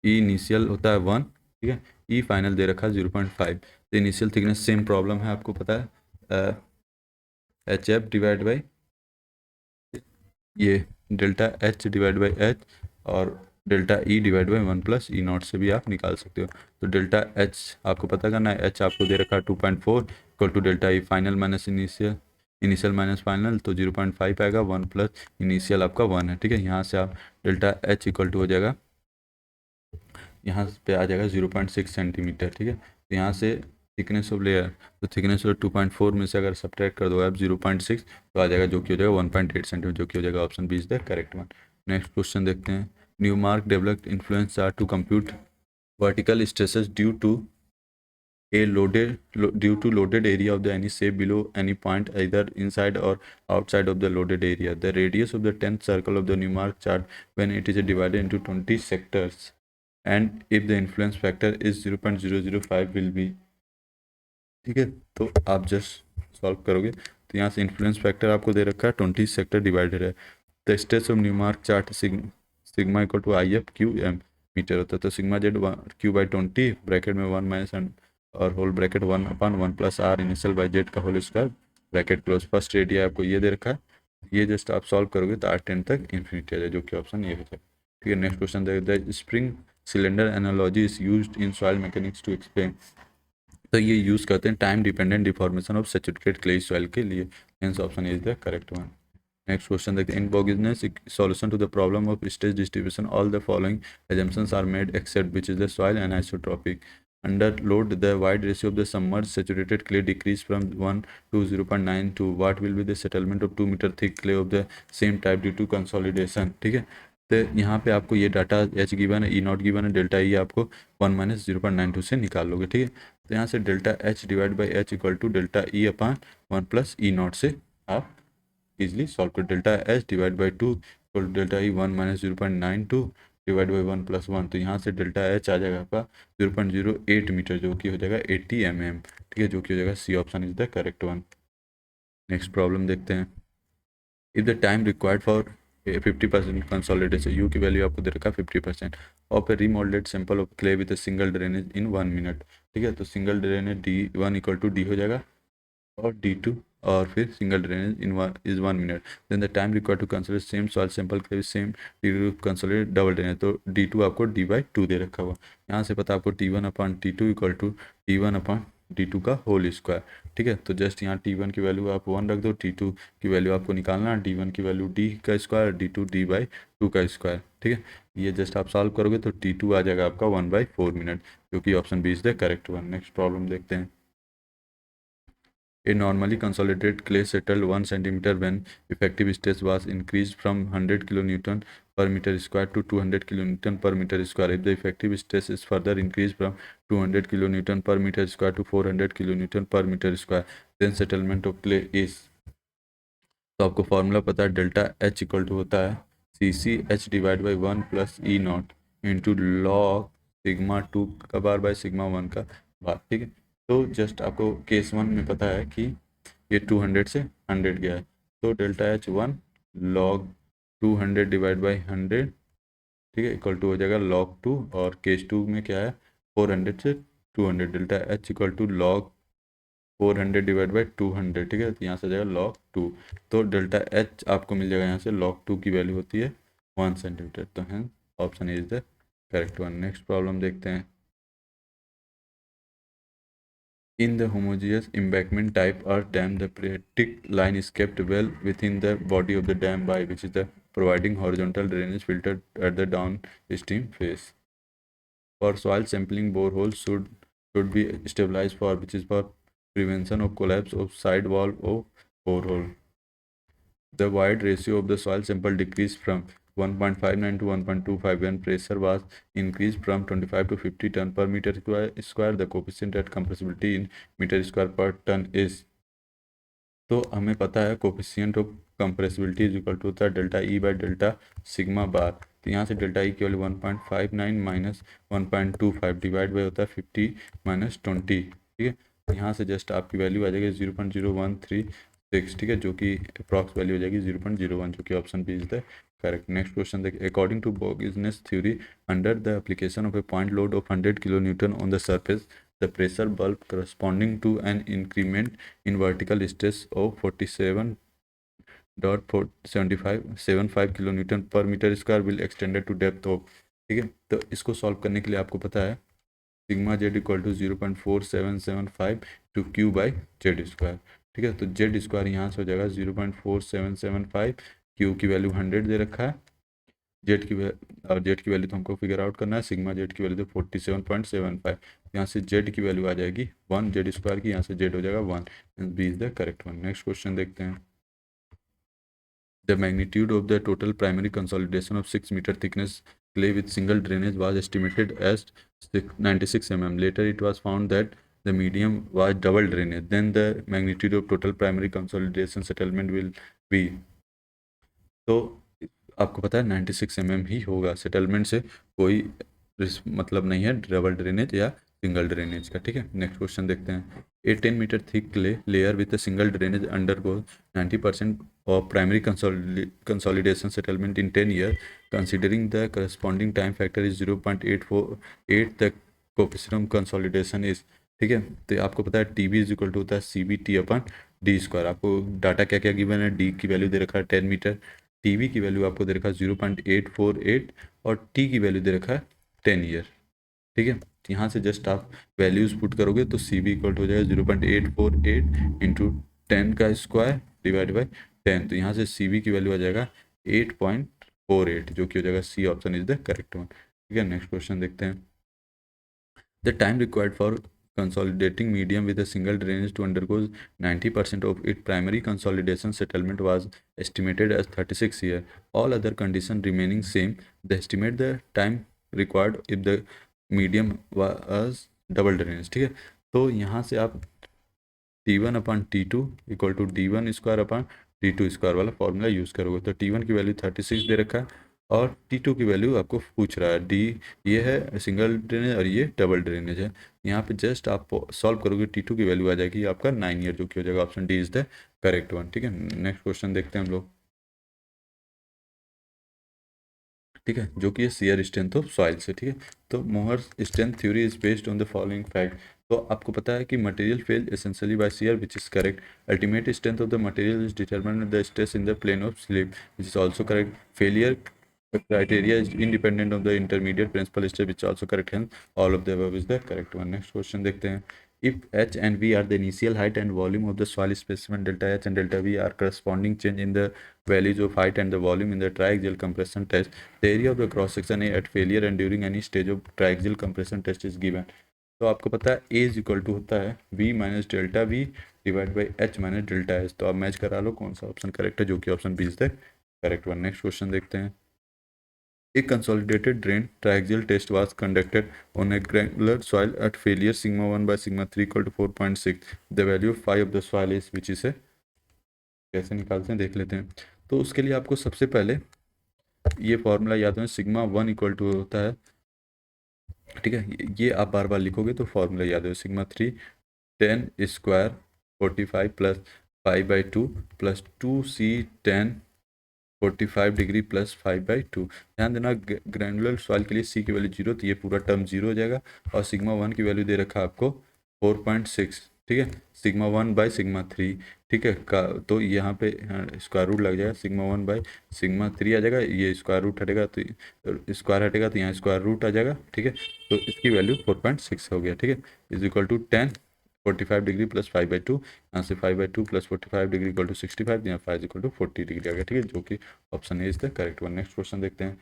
इनिशियल होता है 1, ठीक है, ई फाइनल दे रखा है 0.5, तो इनिशियल थिकनेस सेम प्रॉब्लम है, आपको पता है HF डिवाइड बाई ये delta H divide by H और delta E divide by 1 plus E naught से भी आप निकाल सकते हो। तो डेल्टा H आपको पता करना है, H आपको दे रखा है 2.4 equal to delta E final minus initial minus final, तो 0.5 आएगा, 1 प्लस इनिशियल आपका 1 है, ठीक है। यहाँ से आप डेल्टा H इक्वल टू हो जाएगा, यहाँ पे आ जाएगा 0.6 सेंटीमीटर, ठीक है। तो यहाँ से थिकनेस ऑफ लेयर, तो थिकनेस ऑफ 2.4 में से अगर सब्ट्रैक्ट कर दो आप 0.6 तो आ जाएगा, जो कि हो जाएगा 1.8 सेंटीमीटर, जो कि हो जाएगा option B is the correct one. Next question देखते हैं। Newmark developed influence are to compute vertical stresses due to loaded area of the any shape below any point either inside or outside of the loaded area. The radius of the 10th circle of the Newmark chart when it is divided into 20 sectors, and if the influence factor is 0.005 will be, ठीक है। तो आप जस्ट सॉल्व करोगे, तो यहाँ से इन्फ्लुएंस फैक्टर आपको दे रखा है 20 सेक्टर डिवाइडेड है। The stress of Newmark chart sigma equal to IF/QM metre होता है, तो सिग्मा जेड Q/20 ब्रैकेट में 1 माइनस और whole bracket 1/1 plus R initial by z का whole square bracket close. First area आपको ये दे रखा है, ये जस्ट आप सॉल्व करोगे तो R10 तक इन्फिनिटी आ जाए, जो कि ऑप्शन ये हो जाए, ठीक है। नेक्स्ट क्वेश्चन देखते हैं। Spring cylinder analogy is used in soil mechanics to explain, तो ये यूज़ करते हैं time dependent deformation of saturated clay soil के लिए, hence option is the correct one. Next question देखते हैं। In Boussinesq solution to the problem of stage distribution all the following assumptions are made except which is the soil anisotropic. Under load the wide ratio of the submerged saturated clay decrease from 1 to 0.9 to what will be the settlement of 2 meter thick clay of the same type due to consolidation, ठीक है। तो यहाँ पे आपको ये डाटा H गिवन है, E नॉट गिवन है, डेल्टा E आपको 1 माइनस 0.92 से निकाल लोगे, ठीक है। तो यहाँ से delta H divide by H equal to delta E/1 plus E naught से आप इजिली सॉल्व कर। Delta H divide by 2 equal to delta E 1 minus 0.92 divide by 1 plus 1, तो यहाँ से डेल्टा H आ जाएगा आपका 0.08 मीटर, जो कि हो जाएगा 80 mm, ठीक है, जो कि हो जाएगा C option is the correct one. Next problem देखते हैं। If the time required for 50% consolidation, U की वैल्यू आपको दे रखा है 50% of a remoulded sample of clay with single drainage in 1 minute, ठीक है। तो single drainage D1 equal to D हो जाएगा और D2 और फिर single drainage is 1 minute. Then the time required to consolidate same soil sample के सेम कंसोलिडेट डबल ड्रेनेज, तो D2 आपको D/2 दे रखा हुआ। यहाँ से पता आपको T1/T2 इक्वल टू T1/D2 का होल स्क्वायर। ठीक है, तो जस्ट यहाँ T1 की वैल्यू आप 1 रख दो, T2 की वैल्यू आपको निकालना है, D1 की वैल्यू D का स्क्वायर, D2 D/2 का स्क्वायर। ठीक है, ये जस्ट आप सॉल्व करोगे तो T2 आ जाएगा आपका 1/4 मिनट, जो कि option B is the correct one. Next problem देखते हैं। A normally consolidated clay settled 1 centimeter when effective stress was increased from 100 kilonewton per meter square to 200 kilonewton per meter square. If the effective stress is further increased from 200 kilonewton per meter square to 400 kilonewton per meter square, then settlement of clay is। तो आपको फॉर्मूला पता है, डेल्टा H इक्वल टू होता है CC H/1 plus E0 into log sigma 2 का बार बाय सिग्मा 1 का बार। ठीक है, तो जस्ट आपको केस 1 में पता है कि ये 200 से 100 गया है, तो डेल्टा H1 लॉग 200/100, ठीक है, इक्वल टू हो जाएगा लॉग 2, और केस 2 में क्या है 400 से 200, delta H equal to log 400/200। ठीक है, तो यहाँ से आ जाएगा log 2, तो डेल्टा H आपको मिल जाएगा यहाँ से log 2 की वैल्यू होती है 1 सेंटीमीटर, तो हैं option is the correct one. Next problem देखते हैं। In the homogeneous embankment type earth dam, the phreatic line is kept well within the body of the dam by which is the providing horizontal drainage filtered at the downstream face. For soil sampling, boreholes should be stabilized for which is for prevention of collapse of side wall of borehole. The wide ratio of the soil sample decreased from 1.59 to 1.25 when pressure was increased from 25 to 50 ton per meter square. The coefficient at compressibility in meter square per ton is। तो हमें पता है coefficient of compressibility is equal to होता है delta e by delta sigma bar. तो यहाँ से डेल्टा ई की वैल्यू 1.59 माइनस 1.25 डिवाइड बाई होता है 50 माइनस 20। ठीक है, तो यहाँ से जस्ट आपकी वैल्यू आ जाएगी 0.0136। ठीक है, जो कि अप्रॉक्स वैल्यू हो जाएगी 0.01, जो कि option B is the correct. Next question देखिए। According to Boussinesq theory under the application of a point load of 100 kilo newton on the surface, the pressure bulb corresponding to an increment in vertical stress of 47.75 kilonewton per meter square will extended to depth of। ठीक है, तो इसको सॉल्व करने के लिए आपको पता है sigma Z equal to 0.4775 to Q by Z square. ठीक है, तो जेड स्क्वायर यहाँ से हो जाएगा 0.4775, क्यू की वैल्यू 100 दे रखा है, और जेड की वैल्यू तो हमको फिगर आउट करना है, सिग्मा जेड की वैल्यू तो 47.75, यहाँ से जेड की वैल्यू आ जाएगी 1 जेड स्क्वायर की, यहाँ से जेड हो जाएगा 1, B is the correct one. Next question देखते हैं। The magnitude of the total primary consolidation of 6 metre thickness clay with single drainage was estimated as 96 mm. Later it was found that the medium was double drainage. Then the magnitude of total primary consolidation settlement will be। तो आपको पता है 96 mm ही होगा, सेटलमेंट से कोई मतलब नहीं है डबल ड्रेनेज या सिंगल ड्रेनेज का। ठीक है, नेक्स्ट क्वेश्चन देखते हैं। A 10 metre thick clay layer with a single drainage undergo 90% of primary consolidation settlement in 10 year considering the corresponding time factor is 0.848 the coefficient consolidation is. ठीक है, तो आपको पता है T B is equal to होता है CB/T/D स्क्वायर। आपको डाटा क्या क्या गिवन है, डी की वैल्यू दे रखा है 10 मीटर, टीवी की वैल्यू आपको दे रखा है 0.848 और टी की वैल्यू दे रखा है 10 ईयर। ठीक है, तो यहाँ से जस्ट आप वैल्यूज पुट करोगे तो सी बी इक्वल हो जाएगा 0.848 इंटू 10 का स्क्वायर डिवाइड बाई 10, तो यहाँ से सी बी की वैल्यू आ जाएगा 8.48, जो कि हो जाएगा C option is the correct one. ठीक है, नेक्स्ट क्वेश्चन देखते हैं। The time required for consolidating medium with a single drainage to undergo 90% of its primary consolidation settlement was estimated as 36 years. All other conditions remaining same, they estimate the time required if the medium was double drainage। ठीक है, तो यहाँ से आप T1/T2 equal to D1² square वाला फॉर्मूला यूज़ करोगे, तो T1 की वैल्यू 36 दे रखा है और T2 की वैल्यू आपको पूछ रहा है, डी ये है सिंगल ड्रेनेज और ये डबल ड्रेनेज है। यहाँ पे जस्ट आप सॉल्व करोगे T2 की वैल्यू आ जाएगी आपका 9 ईयर, जो कि हो जाएगा option D is the correct one. ठीक है, नेक्स्ट क्वेश्चन देखते हैं हम लोग। ठीक है, जो कि है शियर स्ट्रेंथ ऑफ सॉइल से। ठीक है, तो Mohr strength theory is based on the following fact. तो आपको पता है कि material fail essentially by shear which is correct, ultimate strength of the material is determined the stress in the plane of slip which is also correct, failure criteria is independent of the intermediate principal state which is also correct, hence all of the above is the correct one. Next question देखते हैं. If h and v are the initial height and volume of the soil specimen, delta h and delta v are corresponding change in the values of height and the volume in the triaxial compression test, the area of the cross section A at failure and during any stage of triaxial compression test is given. तो आपको पता है A इज इक्वल टू होता है V minus delta V divide by H minus delta H. तो आप मैच करा लो कौन सा ऑप्शन करेक्ट है, जो कि option B is the correct one. Next question देखते हैं. A consolidated drain triaxial test was conducted on a granular soil at failure sigma 1 by sigma 3 equal to 4.6. The value of phi of the soil is which is a, कैसे निकालते हैं देख लेते हैं. तो उसके लिए आपको सबसे पहले ये फॉर्मूला याद है, सिग्मा 1 इक्वल टू होता है, ठीक है, ये आप बार बार लिखोगे तो फॉर्मूला याद है, sigma 3 10 square 45 plus 5/2 plus 2c10 45 degree plus 5/2. ध्यान देना ग्रैनुलर सॉइल के लिए सी की वैल्यू 0, तो ये पूरा टर्म 0 हो जाएगा. और सिग्मा 1 की वैल्यू दे रखा है आपको 4.6, ठीक है, सिग्मा 1 बाई सिग्मा 3, ठीक है का. तो यहाँ पे स्क्वायर रूट लग जाएगा, सिग्मा 1 बाई सिग्मा 3 आ जाएगा, ये स्क्वायर रूट हटेगा तो स्क्वायर हटेगा तो यहाँ स्क्वायर रूट आ जाएगा, ठीक है. तो इसकी वैल्यू 4.6 हो गया, ठीक है, is equal to 10 45 degree plus 5/2, यहाँ से 5/2 प्लस 45 डिग्री इक्वल टू 65, यहाँ 5 इक्वल टू 40 डिग्री आ गया, ठीक है, जो कि option A is the correct one. Next question देखते हैं.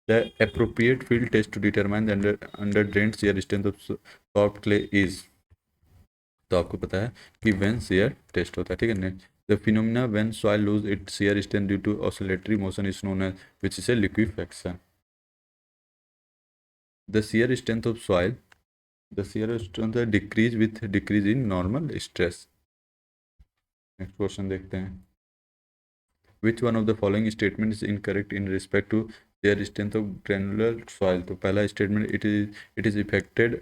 The appropriate field test to determine the undrained shear strength of soft clay is. तो आपको पता है कि व्हेन शेयर टेस्ट होता है, ठीक है. Next, the phenomena when soil lose its shear strength due to oscillatory motion is known as which is a liquefaction. The shear strength of soil, the shear strength decrease with decrease in normal stress. Next question देखते हैं. which one of the following statement is incorrect in respect to shear strength of granular soil. तो पहला statement it is affected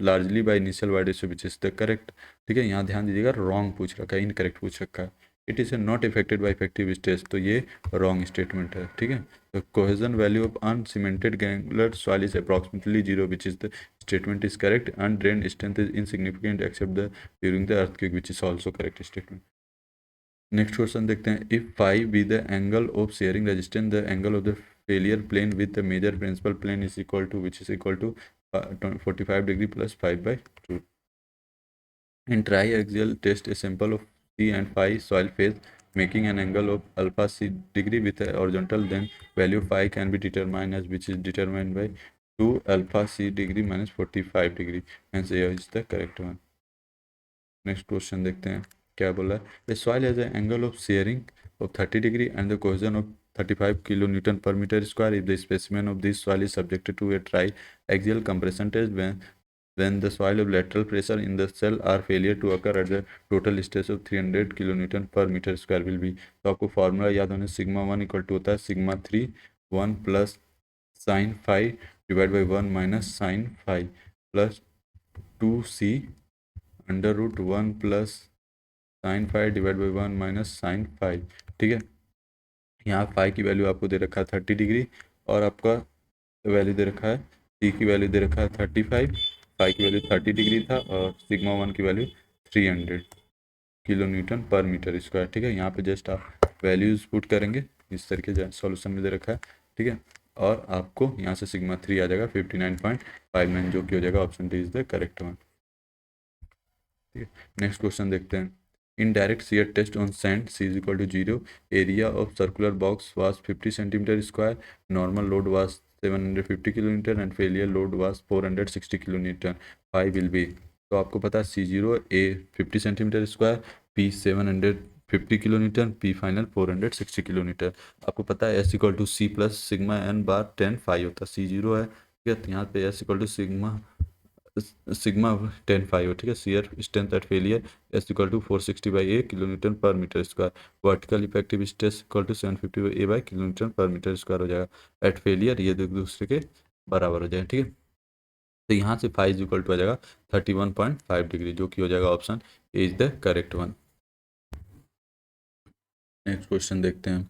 largely by initial wide ratio which is the correct, ठीक है. यहाँ ध्यान दीजिएगा, रॉन्ग पूछ रखा है, इनकरेक्ट पूछ रखा है. It is not affected by effective stress, तो ये रॉन्ग स्टेटमेंट है, ठीक है. तो cohesion value of uncemented granular soil is approximately 0 which is the statement is correct. Undrained strength is insignificant except the during the earthquake which is also correct statement. Next question देखते हैं. If phi be the angle of shearing resistance, the angle of the failure plane with the major principal plane is equal to which is equal to 45 degree plus 5/2. In triaxial test, a sample of C and phi soil phase making an angle of alpha c degree with a horizontal, then value phi can be determined as which is determined by 2 alpha c degree minus 45 degree. Hence A is the correct one. Next question देखते हैं क्या बोला है. The soil has an angle of shearing of 30 degree and the cohesion of 35 kilonewton per meter square if the specimen of this soil is subjected to a triaxial compression test when the soil of lateral pressure in the cell are failure to occur at the total stress of 300 kilonewton per meter square will be. तो आपको फार्मूला याद होने, सिग्मा 1 इक्वल टू होता है sigma 3 1 plus sine phi divide by 1 minus sine phi plus 2c under root 1 plus sine phi divide by 1 minus sine phi, ठीक है. यहाँ फाइव की वैल्यू आपको दे रखा है 30 डिग्री और आपका वैल्यू दे रखा है सी की वैल्यू दे रखा है 35, फाइव की वैल्यू 30 डिग्री था और सिग्मा 1 की वैल्यू 300 किलो न्यूटन पर मीटर स्क्वायर, ठीक है. यहाँ पे जस्ट आप वैल्यूज पुट करेंगे इस तरीके से सॉल्यूशन में दे रखा है, ठीक है. और आपको यहाँ से सिग्मा 3 आ जाएगा 59.59, जो कि हो जाएगा option D is the correct one, ठीक है. नेक्स्ट क्वेश्चन देखते हैं. In direct shear test on sand, C is equal to 0. Area of circular box was 50 centimeter square. Normal load was 750 kilonewton and failure load was 460 kilonewton. Phi will be. तो आपको पता है C0 A 50 centimetre square, P 750 kilometre, P final 460 kilometre. आपको पता है S equal to C plus sigma N bar 10 phi होता है. C0 है, ठीक है, तो यहाँ पे S equal to sigma 10 five, ठीक है. Shear strength at failure s equal to 460/A kilometre per metre square. Vertical effective stress equal to 750/A kilometre per metre square हो जाएगा एट फेलियर. ये एक दूसरे के बराबर हो जाएगा, ठीक है. तो यहाँ से फाइव इज इक्वल टू आ जाएगा 31.5 डिग्री, जो कि हो जाएगा option A is the correct one. Next question देखते हैं.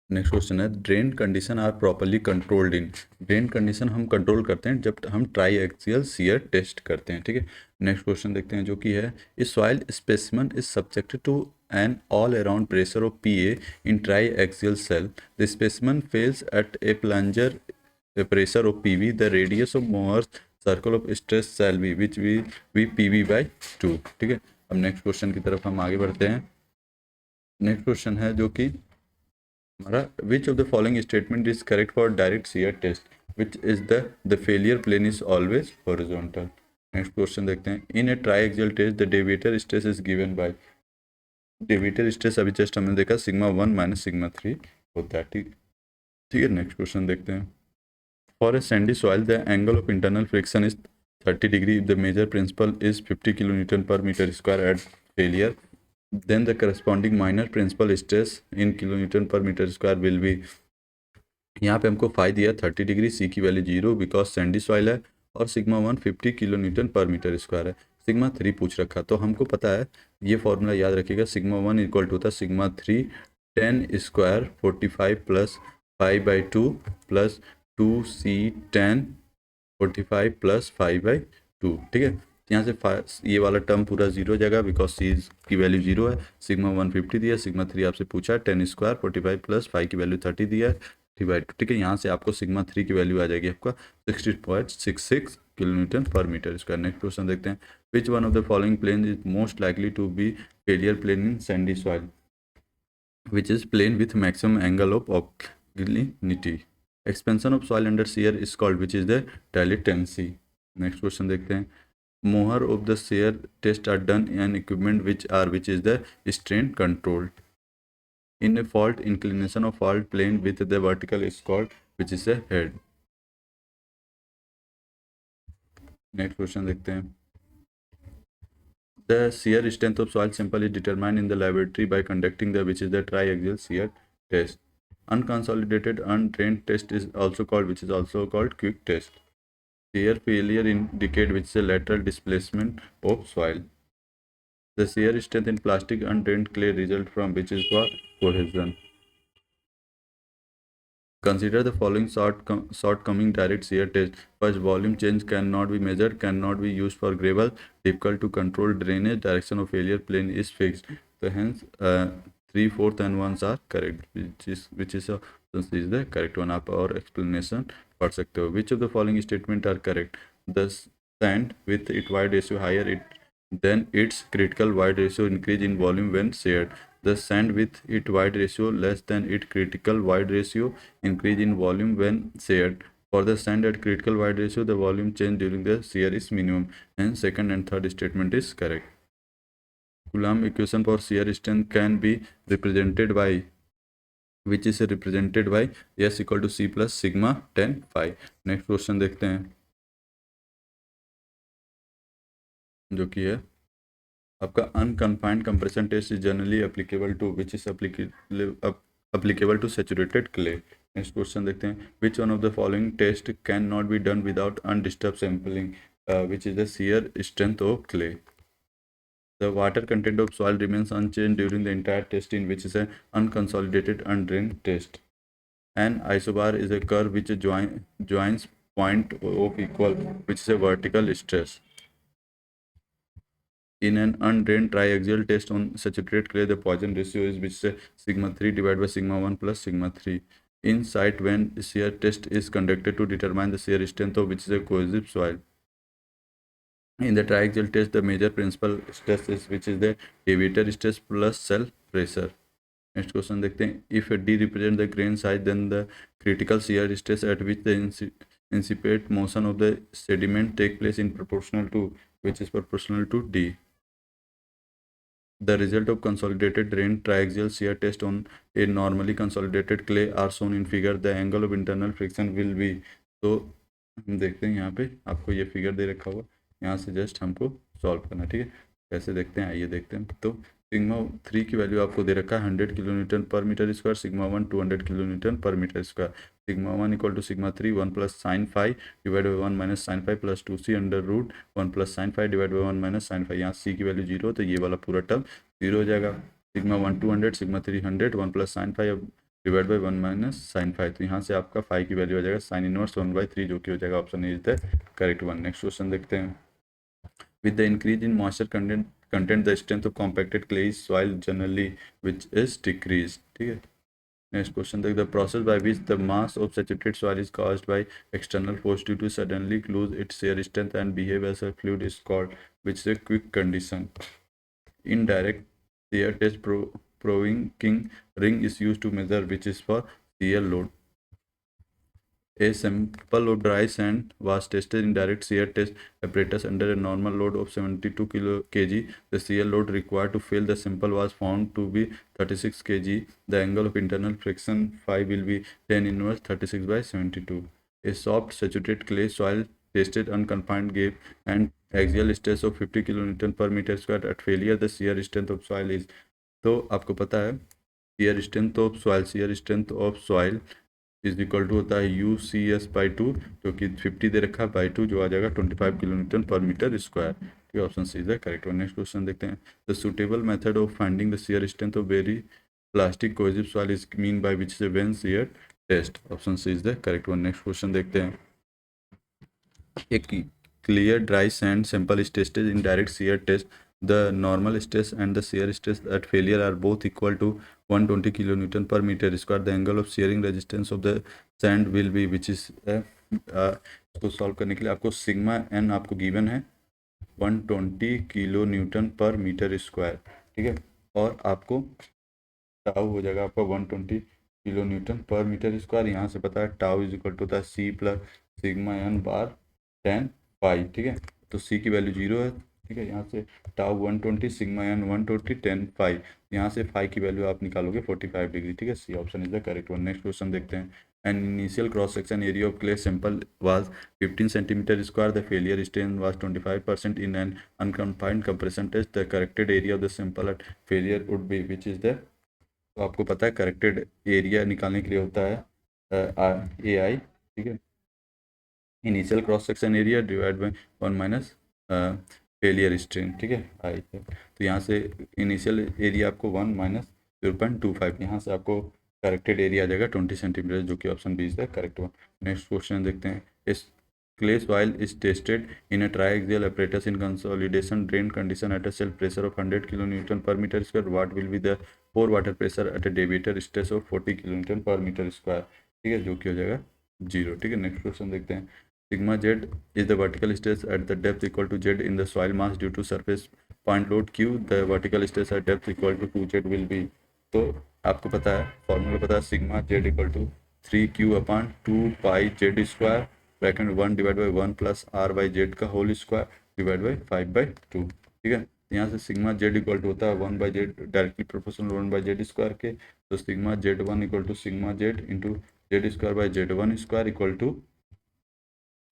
नेक्स्ट क्वेश्चन है drain condition are properly controlled in. Drain condition हम कंट्रोल करते हैं जब हम ट्राई एक्सियल शियर टेस्ट करते हैं, ठीक है। नेक्स्ट क्वेश्चन देखते हैं जो कि है इस soil specimen is subjected to an all around pressure of PA in triaxial cell, the specimen fails at a plunger pressure of PV, the radius of Mohr's circle of stress shall be which will be PV by 2, ठीक है। अब नेक्स्ट क्वेश्चन की तरफ हम आगे बढ़ते हैं। नेक्स्ट क्वेश्चन है जो कि हमारा which of the following statement is correct for direct shear test, which is the failure plane is always horizontal. Next question देखते हैं in a triaxial test the deviator stress is given by, deviator stress अभी जस्ट हमने देखा सिग्मा 1 माइनस सिग्मा 3 होता है, ठीक ठीक है। नेक्स्ट क्वेश्चन देखते हैं for a sandy soil the angle of internal friction is 30 degree if the major principal is 50 kilonewton per meter square at failure, then the corresponding minor principal stress in kilonewton per meter square will be, यहाँ पे हमको फाई दिया 30 डिग्री, सी की वैल्यू 0 बिकॉज सैंडी सॉइल है, और सिग्मा 1 50 किलो न्यूटन पर मीटर स्क्वायर है। सिग्मा 3 पूछ रखा, तो हमको पता है ये फॉर्मूला याद रखिएगा, सिग्मा 1 इक्वल टू होता है sigma 3 10 square 45 plus 5/2 plus 2c 10 45 plus 5/2, ठीक है। यहाँ से ये वाला टर्म पूरा 0 हो जाएगा बिकॉज सी की वैल्यू 0 है। सिग्मा 150 दिया, सिग्मा 3 आपसे पूछा है 10 स्क्वायर 45 प्लस 5 की वैल्यू 30 दिया है 3/2, ठीक है। यहाँ से आपको सिग्मा 3 की वैल्यू आ जाएगी आपका 60.66 किलो न्यूटन पर मीटर स्क्वायर। नेक्स्ट क्वेश्चन देखते हैं which one of the following plane is most likely to be failure plane in sandy soil, which is plane with maximum angle of obliquity. Expansion of soil under shear is called which is the dilatancy. Next question देखते हैं mohr of the shear test are done in equipment which is the strain controlled. In a fault inclination of fault plane with the vertical is called which is a head. Next question देखते हैं the shear strength of soil sample is determined in the laboratory by conducting the which is the triaxial shear test. Unconsolidated undrained test is also called which is also called quick test. Shear failure indicate which is a lateral displacement of soil. The shear strength in plastic undrained clay result from which is for cohesion. Consider the following shortcoming direct shear test. First, volume change cannot be measured, cannot be used for gravel, difficult to control drainage, direction of failure plane is fixed. So hence 3, 4th and 1s are correct, which is the correct one. आप और explanation पढ़ सकते हो. Which of the following statement are correct? The sand with its wide ratio higher then its critical wide ratio increase in volume when sheared. The sand with its wide ratio less than its critical wide ratio increase in volume when sheared. For the sand at critical wide ratio, the volume change during the shear is minimum. Hence, second and third statement is correct. Coulomb equation for shear strength can be represented by which is represented by S equal to C plus sigma 10 phi. Next question देखते हैं जो कि है आपका unconfined compression test is generally applicable to which is applicable to saturated clay. Next question देखते हैं which one of the following test can not be done without undisturbed sampling, which is the shear strength of clay. The water content of soil remains unchanged during the entire testing, which is an unconsolidated undrained test. An isobar is a curve which joins point of equal, which is a vertical stress. In an undrained triaxial test on saturated clay, the Poisson ratio is which is sigma 3 divided by sigma 1 plus sigma 3. In site when shear test is conducted to determine the shear strength of which is a cohesive soil. In the triaxial test, the major principal stress is which is the deviator stress plus cell pressure. Next question देखते हैं if D represent the grain size, then the critical shear stress at which the incipient motion of the sediment take place in proportional to which is proportional to D. The result of consolidated drain triaxial shear test on a normally consolidated clay are shown in figure. The angle of internal friction will be. तो हम देखते हैं यहाँ पे आपको ये फिगर दे रखा होगा, यहाँ से जस्ट हमको सॉल्व करना, ठीक है। कैसे देखते हैं आइए देखते हैं। तो सिग्मा 3 की वैल्यू आपको दे रखा है 100 किलो न्यूटन पर metre square, sigma 1 200 kilo newton पर metre square. Sigma 1 equal to sigma 3 1 plus sine 5 divide by 1 minus sine 5 plus 2c under root 1 plus sine 5 divide by 1 minus sine 5। यहाँ c की वैल्यू 0 तो ये वाला पूरा टर्म 0 हो जाएगा। Sigma 1 200 sigma 3 100 1 plus sine 5 divide by 1 minus sine phi, तो यहाँ से आपका फाइव की वैल्यू आ जाएगा साइन इनवर्स 1/3, जो कि हो जाएगा option is the correct one. Next question देखते हैं। With the increase in moisture content the strength of compacted clay soil generally which is decrease. ठीक है, नेक्स्ट क्वेश्चन देख, the process by which the mass of saturated soil is caused by external force due to suddenly lose its shear strength and behave as a fluid is called which is a quick condition. Indirect shear test proving ring is used to measure which is for shear load. A sample of dry sand was tested in direct shear test apparatus under a normal load of 72 kg. The shear load required to fill the sample was found to be 36 kg. The angle of internal friction phi will be tan inverse 36 by 72. A soft saturated clay soil tested unconfined gave and axial stress of 50 kN per meter square. At failure, the shear strength of soil is, तो आपको पता है shear strength of soil is equal to होता है U C S by two, जो कि 50 दे रखा है बाई टू, जो आ जाएगा 25 किलोमीटर पर मीटर स्क्वायर। ठीक है, option C is the correct one. Next question देखते हैं। The suitable method of finding the shear strength of very plastic cohesive soil is mean by which is a vane shear test. Option C is the correct one. Next question देखते हैं। एक clear dry sand sample is tested in direct shear test. The normal stress and the shear stress at failure are both equal to 120 kilonewton per meter square. The angle of shearing resistance of the sand will be which is इसको सॉल्व करने के लिए आपको सिग्मा एन आपको गिवन है 120 किलो न्यूटन पर मीटर स्क्वायर। ठीक है, और आपको टाउ हो जाएगा आपका 120 किलो न्यूटन पर मीटर स्क्वायर। यहाँ से पता है टाउ इज इक्वल टू होता है सी प्लस सिग्मा एन बार 10 पाई। ठीक है, तो सी की वैल्यू 0 है। ठीक है, यहाँ से टाउ 120 सिग्मा एन 120 10 पाई, यहाँ से फाई की वैल्यू आप निकालोगे 45 डिग्री। ठीक है, C option is the correct one. Next question देखते हैं। An initial cross section area of clay sample was 15 centimetre square. The failure strength was 25% in an unconfined compression test. The corrected area of the sample at failure would be which is the, तो आपको पता है करेक्टेड एरिया निकालने के लिए होता है ए आई। ठीक है, initial cross section area divide by 1 minus failure strain. ठीक है, आई है, तो यहाँ से इनिशियल एरिया आपको 1 माइनस 0.25, यहाँ से आपको करेक्टेड एरिया आ जाएगा 20 सेंटीमीटर, जो कि option B is the correct one. Next question देखते हैं। इस clay soil is tested in a triaxial apparatus in consolidation drain condition at a self pressure of 100 kilonewton per meter square. What will be the pore water pressure at a deviator stress of 40 kilonewton per meter square? ठीक है, जो कि हो जाएगा 0। ठीक है, नेक्स्ट क्वेश्चन देखते हैं। Sigma Z is the vertical stress at the depth equal to z in the soil mass due to surface point load q. The vertical stress at depth equal to 2z will be, तो आपको पता है फॉर्मूला पता है sigma Z equal to 3q upon 2 pi z square bracket 1 divide by 1 plus r by z का होल स्क्वायर डिवाइड बाई 5/2। ठीक है, यहाँ से सिग्मा जेड इक्वल टू होता है 1 by z directly proportional 1 by Z square के, तो sigma z one equal to sigma z into z square by z one square equal to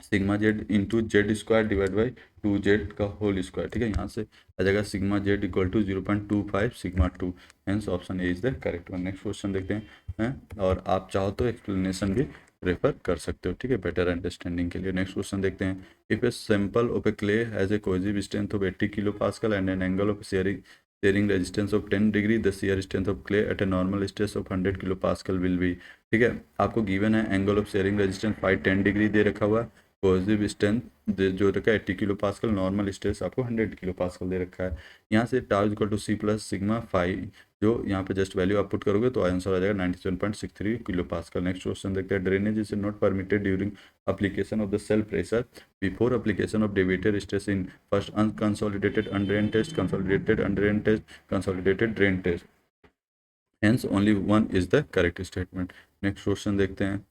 sigma z into z square divide by 2z का होल स्क्वायर। ठीक है, यहाँ से आ जाएगा sigma Z equal to 0.25 sigma 2, hence option A is the correct one. Next question देखते हैं, और आप चाहो तो एक्सप्लेनेशन भी रेफर कर सकते हो। ठीक है, बेटर अंडरस्टैंडिंग के लिए। नेक्स्ट क्वेश्चन देखते हैं। If a sample of a clay has a cohesive strength of 80 kilo pascal and an angle of shearing resistance of 10 degree, the shear strength of clay at a normal stress of 100 kilo pascal will be. ठीक है, आपको गिवन है angle of shearing resistance 10 degree दे रखा हुआ है, पॉजिटिव स्ट्रेंथ जो रखा है 80 किलो पास्कल, नॉर्मल स्ट्रेस आपको 100 किलो पास्कल दे रखा है। यहाँ से tau equal to C plus sigma five, जो यहाँ पे जस्ट वैल्यू आप पुट करोगे तो आंसर आ जाएगा 97.63 किलो पास्कल। नेक्स्ट क्वेश्चन देखते हैं। Drainage is not permitted during application of the cell pressure before application of deviator stress in first unconsolidated undrained test, consolidated undrained test, consolidated drain test. Hence only one is the correct statement. Next question देखते हैं।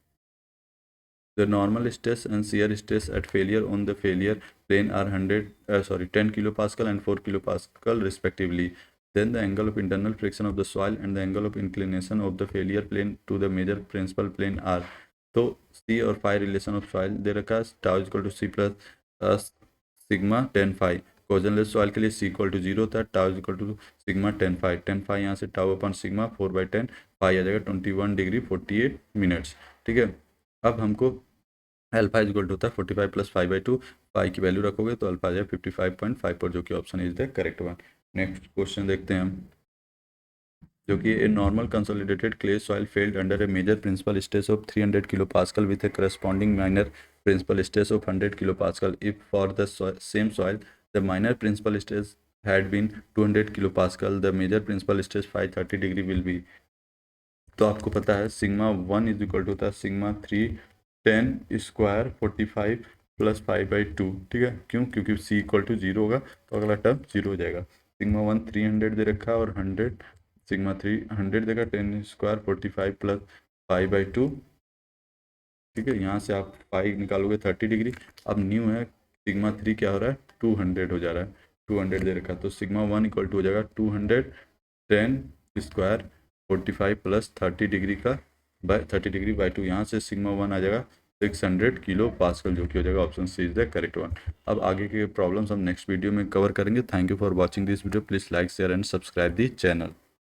The normal stress and shear stress at failure on the failure plane are 10 kilopascal and 4 kilopascal respectively. Then the angle of internal friction of the soil and the angle of inclination of the failure plane to the major principal plane are, तो C और phi रिलेशन ऑफ सॉइल दे रखा है, tau equal to C plus sigma 10 phi. Cohesionless soil के लिए C इक्वल टू 0 होता है, tau equal to sigma 10 phi. 10 phi यहाँ से टाउ अपॉन सिग्मा 4/10 फाई आ जाएगा 21 डिग्री 48 मिनट्स। ठीक है, अब हमको अल्फा इज इक्वल टू होता है 45 प्लस 5/2, फाई की वैल्यू रखोगे तो अल्फा आ जाएगा 55.54, जो कि option is the correct one. Next question देखते हैं हम। जो कि a normal consolidated clay soil failed under a major principal stress of 300 kilo pascal with a corresponding minor principal stress of 100 kilo pascal if for the same soil the minor principal stress had been 200 kilo pascal the major principal stress 530 degree will be. तो आपको पता है सिग्मा 1 इज इक्वल टू होता है सिग्मा 3 10 स्क्वायर 45 प्लस 5/2। ठीक है, क्यों? क्योंकि c इक्वल टू 0 होगा तो अगला टर्म 0 हो जाएगा। सिग्मा 1 300 दे रखा है और 100, सिग्मा 3 100 देगा, 10 स्क्वायर 45 प्लस 5/2। ठीक है, यहाँ से आप 5 निकालोगे 30 डिग्री। अब न्यू है सिग्मा 3 क्या हो रहा है 200 हो जा रहा है, 200 दे रखा है, तो सिग्मा 1 इक्वल टू हो जाएगा 200 10 स्क्वायर 45 प्लस 30 डिग्री का बाय 30 डिग्री बाय 2। यहाँ से सिग्मा 1 आ जाएगा 600 किलो पास्कल, जो कि हो जाएगा option C is the correct one. अब आगे के प्रॉब्लम्स हम नेक्स्ट वीडियो में कवर करेंगे। Thank you for watching this video. Please like share and subscribe the channel.